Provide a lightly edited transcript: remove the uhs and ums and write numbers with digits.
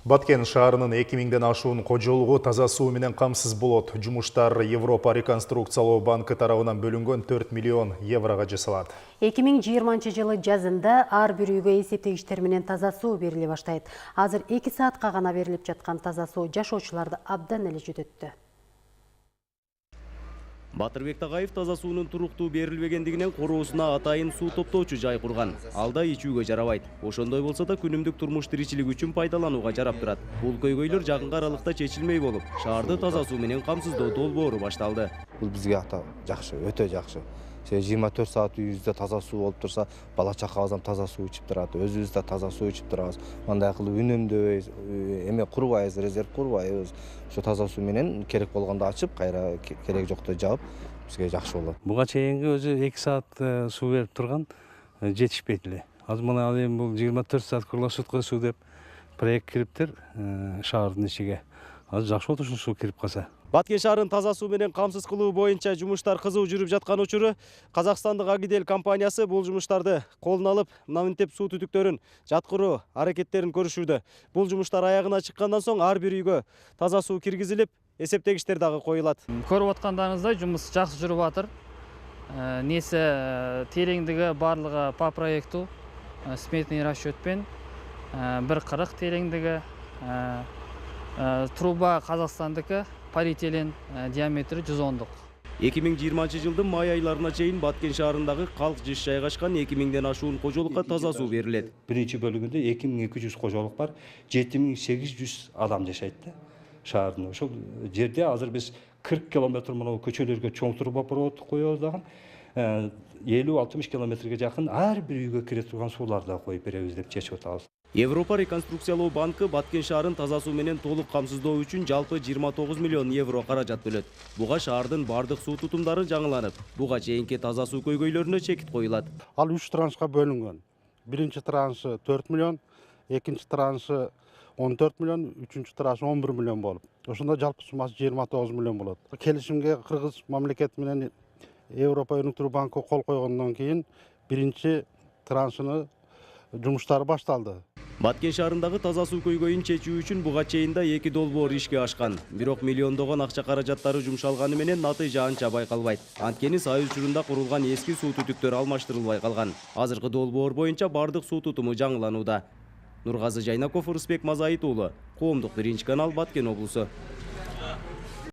Баткен шаарынын 2000ден ашуун кожолугу таза суу менен камсыз болот. Жумуштар Европа реконструкциялоо банкы тарабынан бөлүнгөн 4 миллион еврога жасалат. 2020 жылы жазында ар бир үйгө эсептегичтер менен таза суу бериле баштайт. Азыр 2 саатка гана берилип жаткан таза суу жашоочуларды абдан эле жүдөттү. Батырбек Тагайев таза суунун туруктуу берилбегендигинен короосуна атайын суу топтоочу жай курган. Алда ичүүгө жарабайт. Ошондой болсо да күнүмдүк турмуш тиричилик үчүн пайдаланууга жарап турат. Бул көйгөйлөр жакынкы аралыкта чечилмей болуп, шаарды таза суу менен камсыздоо долбоору башталды. Бул бизге жакшы, өтө жакшы. 24 саат үйүбүздө таза суу болуп турса, бала чакабыз таза суу ичип турат, өзүбүз да таза суу ичип турабыз. Мындай кылып үнөмдөбөйбүз, эме курбайбыз, резерв курбайбыз. Ошо таза суу менен керек болгондо ачып, кайра керек жокто жаап, бизге жакшы болот. Буга чейинки өзү 2 саат суу берип турган жетишпейт эле. Азыр мына эми бул 24 саат круглосутка суу деп проект кириптир шаардын ичиге. Азыр жакшы болот ушул суу кирип калса. Баткен шаарын таза суу менен камсыз кылуу боюнча жумуштар кызуу жүрүп жаткан учуру Казакстандык Агидел компаниясы бул жумуштарды колуна алып, мынтип суу түтүктөрүн жаткыруу аракеттерин көрүшүүдө. Бул жумуштар аягына чыккандан соң ар бир үйгө таза суу киргизилип, эсептегичтер дагы коюлат. Көрүп аткандарыңыздай жумуш жакшы жүрүп атыр. Несе тереңдиги барлыгы по проекту, сметный расчетпен 1,40 тереңдиги, труба Казакстандыкы, полиэтилен диаметри 110. 2020 жылдын май айларына чейин Баткен шаарындагы калк жыш жайгашкан 2000ден ашуун кожолукка таза суу берилет. Биринчи бөлүгүндө 2200 кожолук бар, 7800 адам жашайт да шаардын. Ошол жерде азыр биз 40 километр мына көчөлөргө чоң трубопровод коебуз дагы. 50-60 километрге жакын ар бир үйгө кире турган сууларды коюп беребиз деп чечип атабыз. Европа реконструкциялоо банкы Баткен шаарын таза суу менен толук камсыздоо үчүн жалпы 29 миллион евро каражат бөлөт. Буга шаардын бардык суу тутумдары жаңыланып, буга чейинки таза суу көйгөйлөрүнө чекит коюлат. Ал 3 траншка бөлүнгөн. Биринчи траншы 4 миллион, экинчи траншы 14 миллион, үчүнчү траншы 11 миллион болуп. Ошондо жалпы суммасы 29 миллион болот. Келишимге Кыргыз мамлекети менен Европа өнүктүрүү банкы кол койгондон кийин биринчи траншыны жумуштары башталды. Баткен шаарындагы таза суу көйгөйүн чечүү үчүн буга чейин да 2 долбоор ишке ашкан. Бирок миллиондогон акча каражаттары жумшалганы менен натыйжа анча байкалбайт. Анткени Сай учурунда курулган эски суу түтүктөрү алмаштырылбай калган. Азыркы долбоор боюнча бардык суу тутуму жаңыланууда. Нургазы Жайнаков, Рысбек Мазайыт уулу, Коомдук биринчи канал, Баткен облусу.